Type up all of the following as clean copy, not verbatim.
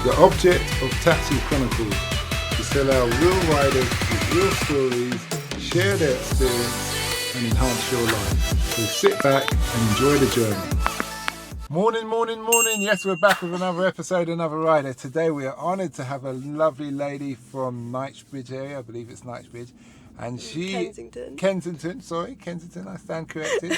The object of Taxi Chronicles is to allow real riders with real stories share their experience and enhance your life. So sit back and enjoy the journey. Morning. Yes, we're back with another episode, another rider. Today we are honoured to have a lovely lady from Knightsbridge area. I believe it's Knightsbridge. And she... Kensington, I stand corrected.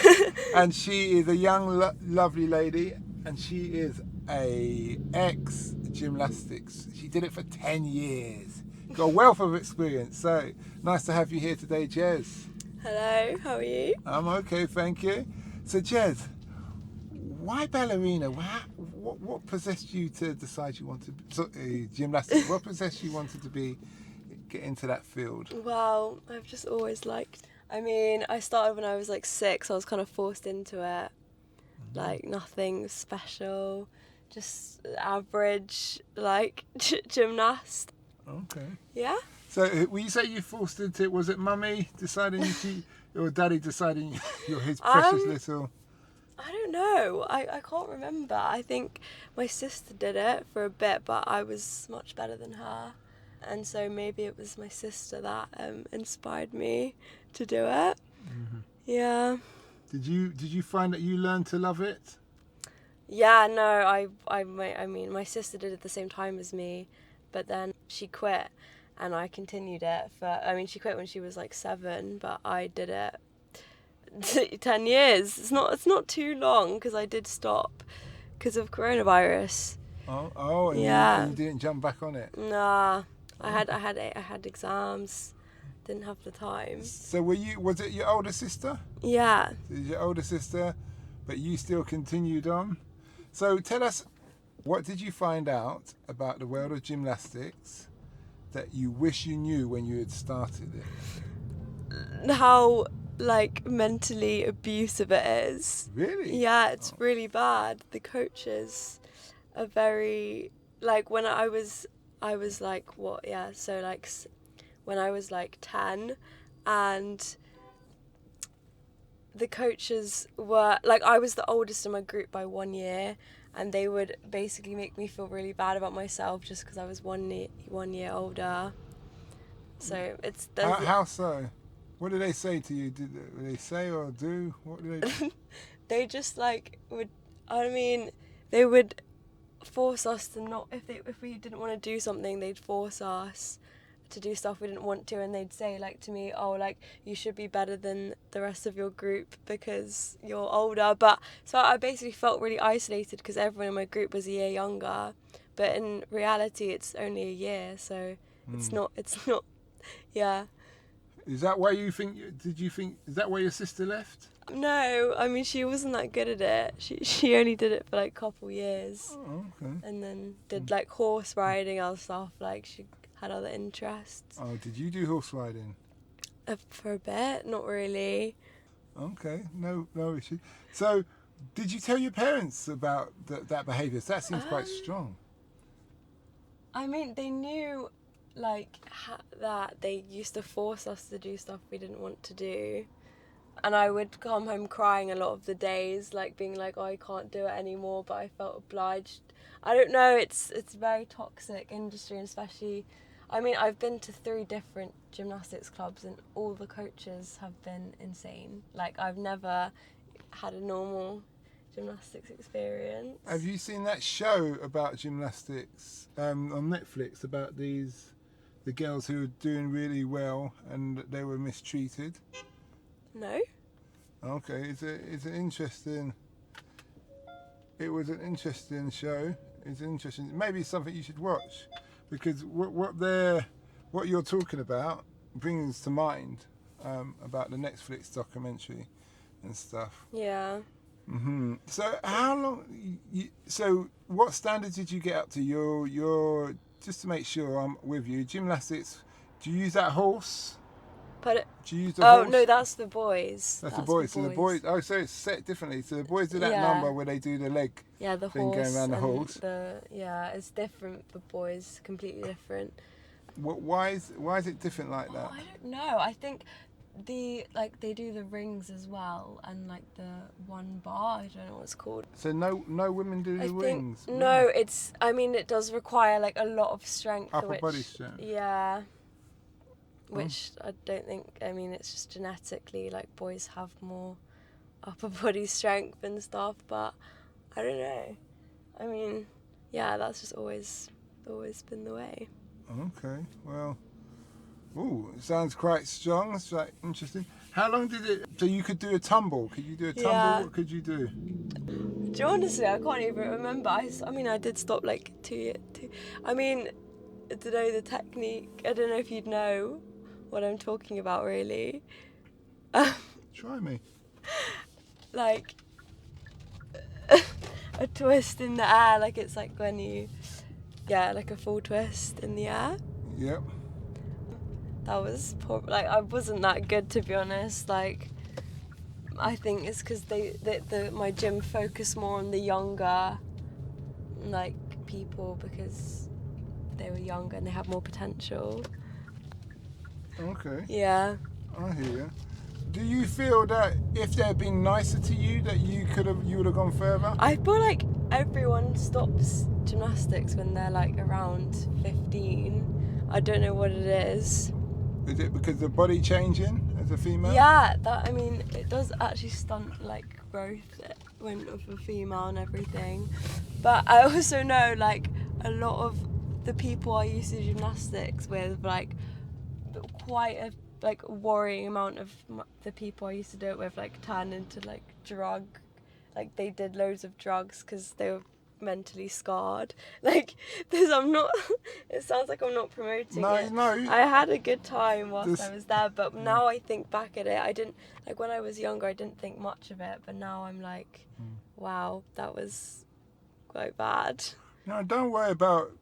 And she is a young, lovely lady. And she is a ex-gymnastics. She did it for 10 years. Got a wealth of experience. So, nice to have you here today, Jez. Hello, how are you? I'm okay, thank you. So, Jez, why ballerina? What possessed you to decide you wanted gymnastics? What possessed you wanted to get into that field? Well, I've just always liked. I started when I was like 6. I was kind of forced into it. Like nothing special, just average like gymnast. Okay. Yeah. So, when you say you forced into it, was it mummy deciding or daddy deciding you're his precious little? I don't know. I can't remember. I think my sister did it for a bit, but I was much better than her. And so maybe it was my sister that inspired me to do it. Mm-hmm. Yeah. Did you find that you learned to love it? Yeah, no, my sister did it at the same time as me, but then she quit and I continued it she quit when she was like 7, but I did it 10 years. It's not too long because I did stop because of coronavirus. Oh, and yeah. You didn't jump back on it? Nah, I had exams, didn't have the time. So was it your older sister? Yeah. So it was your older sister, but you still continued on. So tell us, what did you find out about the world of gymnastics that you wish you knew when you had started it? How mentally abusive it is. Really? Yeah, it's really bad. The coaches are very when I was when I was 10, and the coaches were I was the oldest in my group by 1 year, and they would basically make me feel really bad about myself just because I was 1 year older. So it's how so? What did they say to you? Did they say or do? What did they? They just they would force us to not, if we didn't want to do something, they'd force us to do stuff we didn't want to, and they'd say to me, you should be better than the rest of your group because you're older. But so I basically felt really isolated because everyone in my group was a year younger, but in reality it's only a year, so it's not yeah. Is that why is that why your sister left? No, she wasn't that good at it. She only did it for a couple years. Oh, okay. And then did horse riding, other stuff. She had other interests. Oh, did you do horse riding? For a bit, not really. Okay, no issue. So, did you tell your parents about that behaviour? That seems quite strong. They knew that they used to force us to do stuff we didn't want to do, and I would come home crying a lot of the days, being I can't do it anymore, but I felt obliged. I don't know, it's a very toxic industry, and especially I've been to 3 different gymnastics clubs and all the coaches have been insane. I've never had a normal gymnastics experience. Have you seen that show about gymnastics on Netflix about the girls who were doing really well and they were mistreated? No. Okay, it was an interesting show. It's interesting. Maybe it's something you should watch, because what you're talking about brings to mind about the Netflix documentary and stuff. Yeah. Mm-hmm. So how long? So what standard did you get up to? Your just to make sure I'm with you. Gymnastics. Do you use that horse? But do you use the horse? Oh no, that's the boys. That's the boys. So the boys. Oh, so it's set differently. So the boys do that number where they do the leg. Yeah, the thing horse. Going around the horse. It's different for boys. Completely different. Why is it different like that? I don't know. I think they do the rings as well, and like the one bar, I don't know what it's called. So no women do the rings? No, it does require like a lot of strength. Upper body strength? Yeah. Which I don't think, it's just genetically, like, boys have more upper body strength and stuff, but I don't know. Yeah, that's just always been the way. Okay, well, it sounds quite strong. It's like interesting. How long did it? So you could do a tumble? Could you do a tumble? Yeah. What could you do? Honestly, I can't even remember. I did stop like 2 years. To know the technique. I don't know if you'd know what I'm talking about, really. Try me. Like a twist in the air, like it's like when you, like a full twist in the air. Yep. That was I wasn't that good, to be honest. Like, I think it's because my gym focused more on the younger, like, people, because they were younger and they have more potential. Okay. Yeah. I hear you. Do you feel that if they'd been nicer to you, that you would have gone further? I feel like everyone stops gymnastics when they're like around 15. I don't know what it is. Is it because the body changing as a female? Yeah, it does actually stunt like growth when of a female and everything. But I also know like a lot of the people I used to do gymnastics with, like, quite a like worrying amount of the people I used to do it with like turned into like like they did loads of drugs because they were mentally scarred. Like this, it sounds like I'm not promoting it. No. I had a good time whilst I was there, but now I think back at it, I didn't, like, when I was younger I didn't think much of it, but now I'm like, wow, that was quite bad. No, don't worry about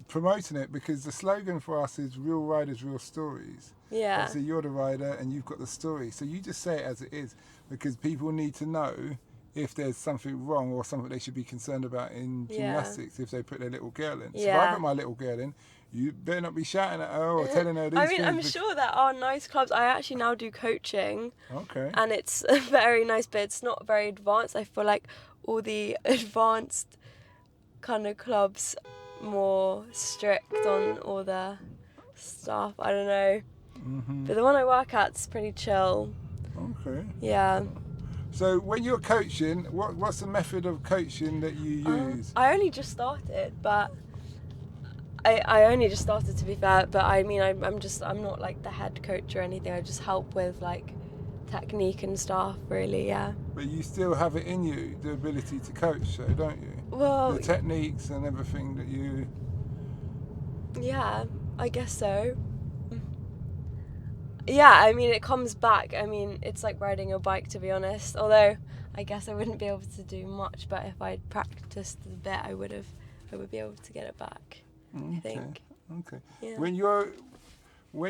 promoting it, because the slogan for us is real riders, real stories. Yeah. Obviously you're the rider and you've got the story, so you just say it as it is, because people need to know if there's something wrong or something they should be concerned about in gymnastics if they put their little girl in. So if I put my little girl in, you better not be shouting at her or telling her these things. I'm sure there are nice clubs. I actually now do coaching. Okay. And it's very nice, but it's not very advanced. I feel like all the advanced kind of clubs more strict on all the stuff. I don't know. Mm-hmm. But the one I work at's pretty chill. Okay. Yeah. So when you're coaching, what's the method of coaching that you use? I only just started, but I only just started, to be fair. But I'm not like the head coach or anything. I just help with like technique and stuff, really. Yeah. But you still have it in you, the ability to coach, so don't you? Well, the techniques and everything that you. Yeah, I guess so. Yeah, it comes back. It's like riding a bike, to be honest. Although I guess I wouldn't be able to do much, but if I'd practiced a bit, I would be able to get it back. I think. Okay. Yeah. When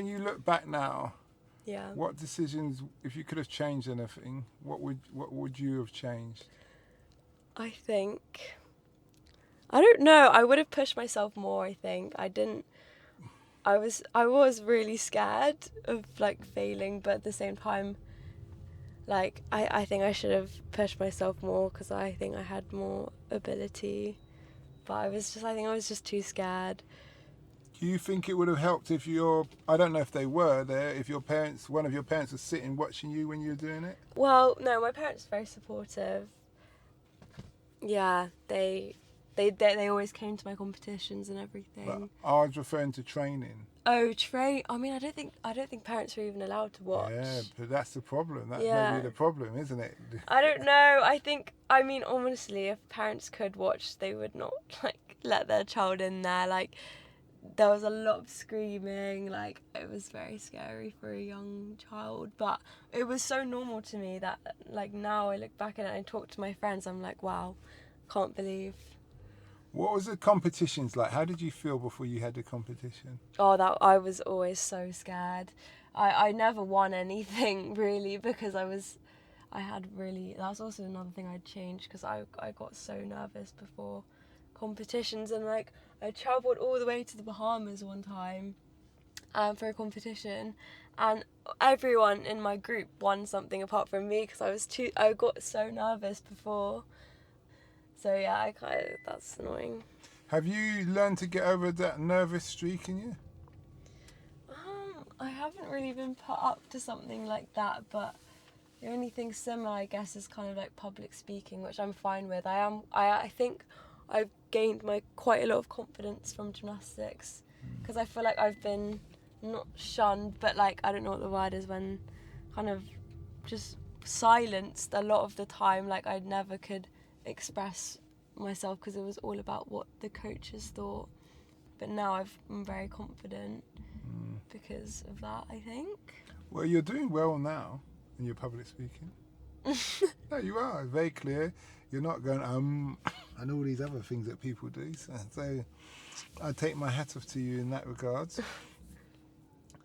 you look back now, yeah. What decisions, if you could have changed anything, what would you have changed? I think, I don't know. I would have pushed myself more. I think I didn't. I was really scared of like failing, but at the same time, like I think I should have pushed myself more, because I think I had more ability, but I think I was just too scared. Do you think it would have helped if I don't know if they were there, if one of your parents was sitting watching you when you were doing it? Well, no, my parents are very supportive. Yeah, they always came to my competitions and everything. But I was referring to training. Oh, I don't think parents were even allowed to watch. Yeah, but that's the problem. That may be the problem, isn't it? I don't know. Honestly, if parents could watch, they would not like let their child in there. Like, there was a lot of screaming. Like, it was very scary for a young child. But it was so normal to me that, like, now I look back at it and I talk to my friends. I'm like, wow, can't believe. What was the competitions like? How did you feel before you had the competition? Oh, I was always so scared. I never won anything, really, because that was also another thing I'd changed, because I got so nervous before competitions, and like I travelled all the way to the Bahamas one time for a competition, and everyone in my group won something apart from me because I got so nervous before. So yeah, that's annoying. Have you learned to get over that nervous streak in you? I haven't really been put up to something like that, but the only thing similar, I guess, is kind of like public speaking, which I'm fine with. I think I've gained quite a lot of confidence from gymnastics, because I feel like I've been not shunned, but like, I don't know what the word is, when kind of just silenced a lot of the time. Like, I never could express myself because it was all about what the coaches thought. But now I'm very confident because of that, I think. Well, you're doing well now in your public speaking. No, you are very clear. You're not going and all these other things that people do. So I take my hat off to you in that regards.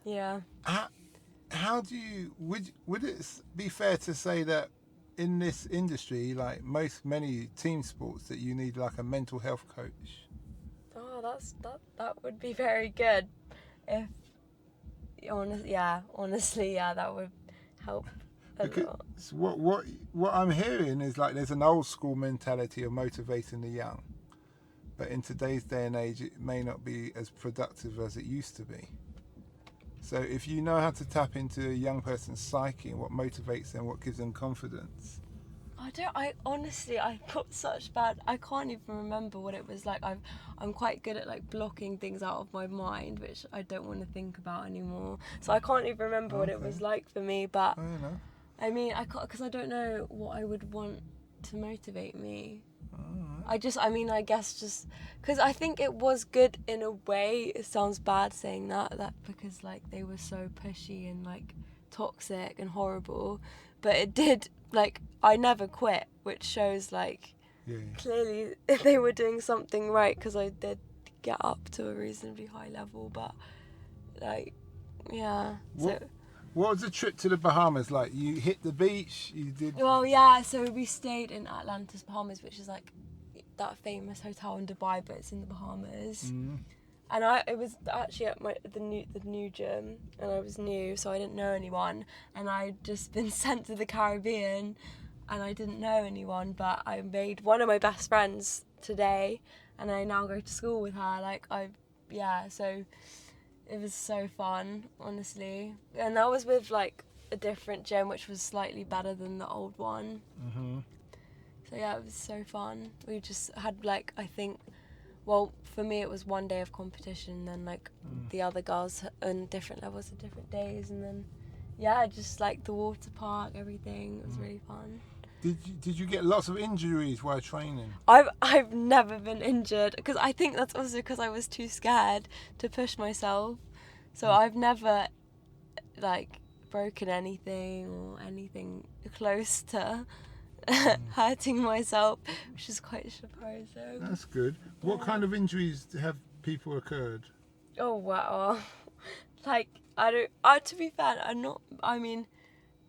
Yeah. How do you would it be fair to say that in this industry, like many team sports, that you need like a mental health coach? Oh, that would be very good. If honestly, that would help a lot. What I'm hearing is like there's an old school mentality of motivating the young, but in today's day and age, it may not be as productive as it used to be. So if you know how to tap into a young person's psyche and what motivates them, what gives them confidence. I got such bad, I can't even remember what it was like. I'm quite good at like blocking things out of my mind, which I don't want to think about anymore. So I can't even remember what it was like for me, but I mean, because I don't know what I would want to motivate me. I guess just because I think it was good in a way. It sounds bad saying that because like they were so pushy and like toxic and horrible, but it did, like, I never quit, which shows like clearly they were doing something right, because I did get up to a reasonably high level. But like, yeah. What was the trip to the Bahamas like? You hit the beach, you did... Well, yeah, so we stayed in Atlantis, Bahamas, which is like that famous hotel in Dubai, but it's in the Bahamas. And it was actually at the new gym, and I was new, so I didn't know anyone, and I'd just been sent to the Caribbean, and I didn't know anyone, but I made one of my best friends today, and I now go to school with her. So it was so fun, honestly. And that was with like a different gym, which was slightly better than the old one. So yeah, it was so fun. We just had like, I think, well, for me it was one day of competition, then like the other girls on different levels at different days, and then just like the water park, everything. It was really fun. Did you get lots of injuries while training? I've never been injured, because I think that's also because I was too scared to push myself. So I've never like broken anything or anything close to hurting myself, which is quite surprising. That's good. What kind of injuries have people occurred? Oh wow. Like, to be fair,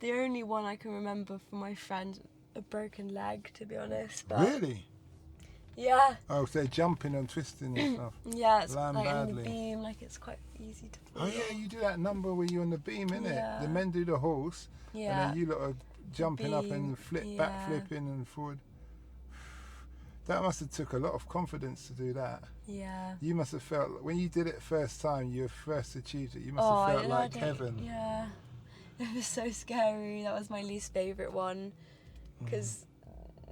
the only one I can remember from my friend, a broken leg, to be honest. But really? Yeah. Oh, so they're jumping and twisting and stuff. Yeah, it's Land like badly. on the beam, like it's quite easy to fall. Oh yeah, you do that number where you're on the beam, innit? Yeah. The men do the horse, and then you lot are jumping up and back flipping and forward. That must have took a lot of confidence to do that. Yeah. You must have felt, when you did it first time, you first achieved it, you must have felt like heaven. Yeah. It was so scary. That was my least favourite one. Because,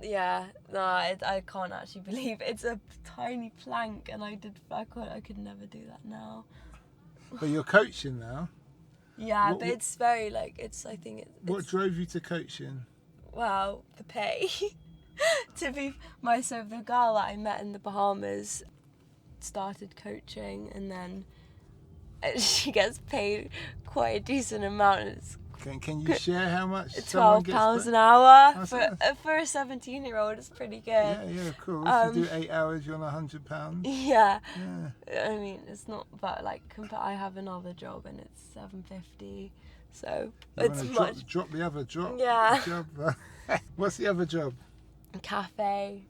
I can't actually believe it. It's a tiny plank, and I could never do that now. But you're coaching now. Yeah, but it's very, like, what drove you to coaching? Well, the pay. So the girl that I met in the Bahamas started coaching, and then she gets paid quite a decent amount. Can you share how much? £12 an hour for a 17-year-old. It's pretty good. Yeah, cool. If you do 8 hours, you're on £100. Yeah. I mean, it's not, but like, I have another job and it's $7.50, so it's much. Drop the other job. Yeah. Job. What's the other job? A cafe.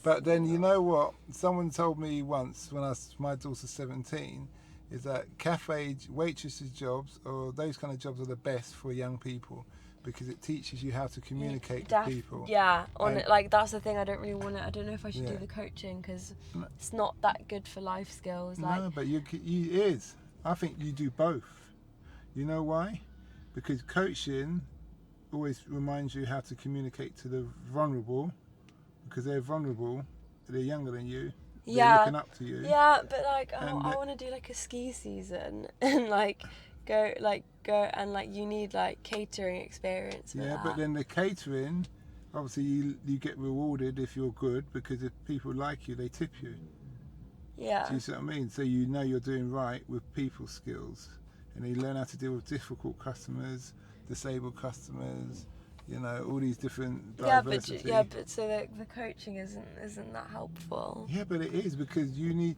But then, you know what? Someone told me once, when my daughter's 17, is that cafe waitresses jobs or those kind of jobs are the best for young people because it teaches you how to communicate with people. Yeah, like that's the thing. I don't really want to. I don't know if I should do the coaching because it's not that good for life skills. Like, no, but you is. I think you do both. You know why? Because coaching always reminds you how to communicate to the vulnerable because they're vulnerable. They're younger than you. They're looking up to you. Yeah, but like I want to do like a ski season and like go and like you need like catering experience for that. But then the catering, obviously you get rewarded if you're good because if people like you, they tip you. Yeah. Do you see what I mean? So you know you're doing right with people skills and you learn how to deal with difficult customers, disabled customers, you know, all these different diversity. But so the coaching isn't that helpful. Yeah, but it is because you need,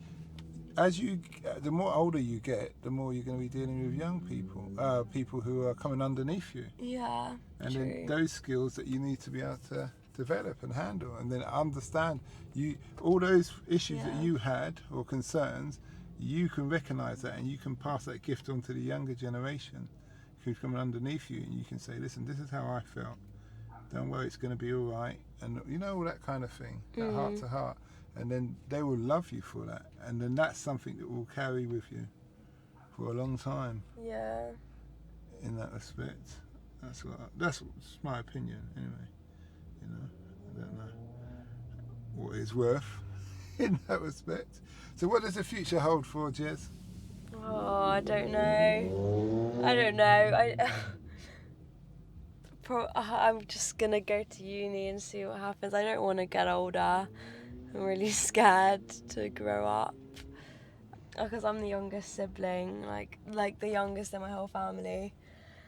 the more older you get, the more you're going to be dealing with young people, people who are coming underneath you. Yeah, and true. Then those skills that you need to be able to develop and handle, and then understand all those issues that you had or concerns. You can recognise that, and you can pass that gift on to the younger generation who's coming underneath you, and you can say, "Listen, this is how I felt. Don't worry, it's going to be all right," and you know all that kind of thing, that heart to heart. And then they will love you for that, and then that's something that will carry with you for a long time. Yeah. In that respect, that's my opinion anyway. You know, I don't know what it's worth in that respect. So, what does the future hold for Jez? Oh, I don't know. I'm just gonna go to uni and see what happens. I don't want to get older. I'm really scared to grow up because I'm the youngest sibling, like the youngest in my whole family.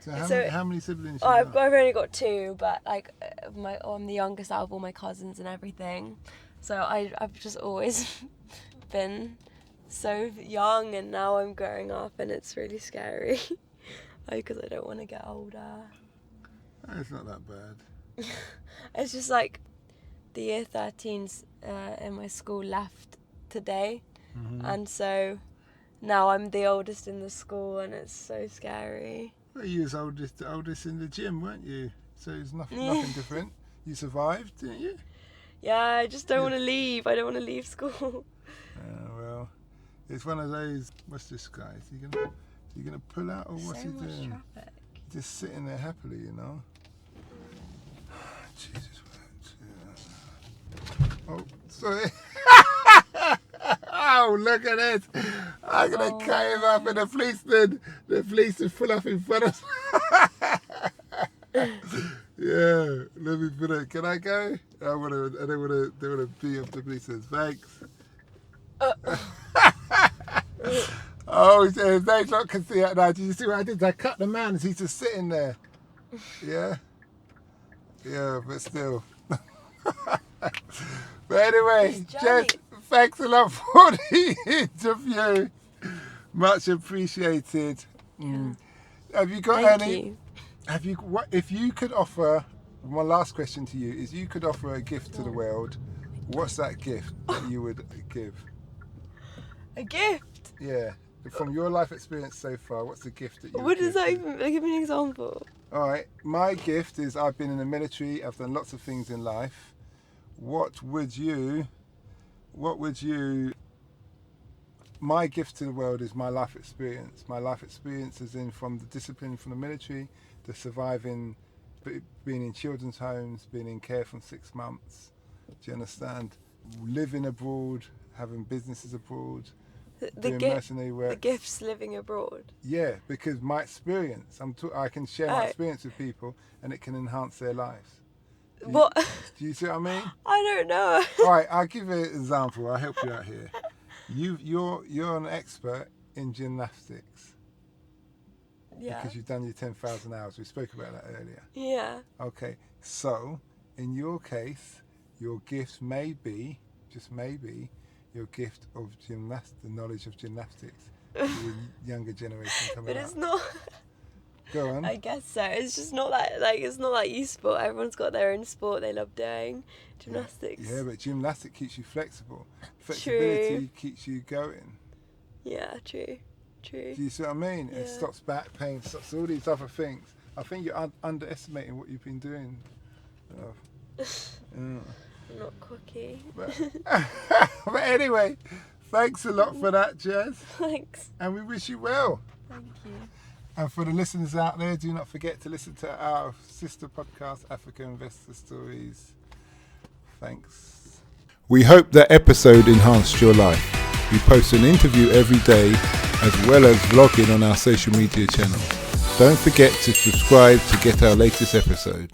So how many siblings? I've only got 2, but like I'm the youngest out of all my cousins and everything. So I've just always been so young, and now I'm growing up, and it's really scary because I don't want to get older. It's not that bad. It's just like the year 13s in my school left today, and so now I'm the oldest in the school, and it's so scary. Well, you was oldest in the gym, weren't you? So it's nothing different. You survived, didn't you? Yeah, I just don't want to leave. I don't want to leave school. Well, it's one of those. What's this guy? Is he gonna pull out, or what's he doing? Traffic. Just sitting there happily, you know. Jesus. Oh, sorry. Oh, look at this. I'm going to cut him up and the policeman pull up in front of us. Yeah, let me put it. Can I go? I don't want to be up the policeman. Thanks. Oh, they lot can see it now. Did you see what I did? I cut the man as he's just sitting there. Yeah? Yeah, but still. But anyway, Jess, thanks a lot for the interview. Much appreciated. Have you got any? Have you? What if you could offer? My last question to you is: you could offer a gift to the world. What's that gift that you would give? A gift? Yeah. From your life experience so far, what's the gift that you would What give? does that even? Give me an example. All right. My gift is I've been in the military. I've done lots of things in life. What would you? My gift to the world is my life experience. My life experience is from the discipline from the military, the surviving, being in children's homes, being in care from 6 months. Do you understand? Living abroad, having businesses abroad, doing mercenary work. The gifts living abroad. Yeah, because my experience, I can share my experience with people, and it can enhance their lives. What? Do you see what I mean? I don't know. All right, I'll give you an example. I'll help you out here. You're an expert in gymnastics. Yeah. Because you've done your 10,000 hours. We spoke about that earlier. Yeah. Okay, so in your case, your gift may be, just maybe, your gift of the knowledge of gymnastics to the younger generation coming up. But it's not. Go on. I guess so. It's just not that it's not that useful. Everyone's got their own sport they love doing. Gymnastics. Yeah, but gymnastics keeps you flexible. Flexibility keeps you going. Yeah, true. true. Do you see what I mean? Yeah. It stops back pain, stops all these other things. I think you're underestimating what you've been doing. Yeah. I'm not cocky. But anyway, thanks a lot for that, Jazz. Thanks. And we wish you well. Thank you. And for the listeners out there, do not forget to listen to our sister podcast, Africa Investor Stories. Thanks. We hope that episode enhanced your life. We post an interview every day as well as vlogging on our social media channel. Don't forget to subscribe to get our latest episode.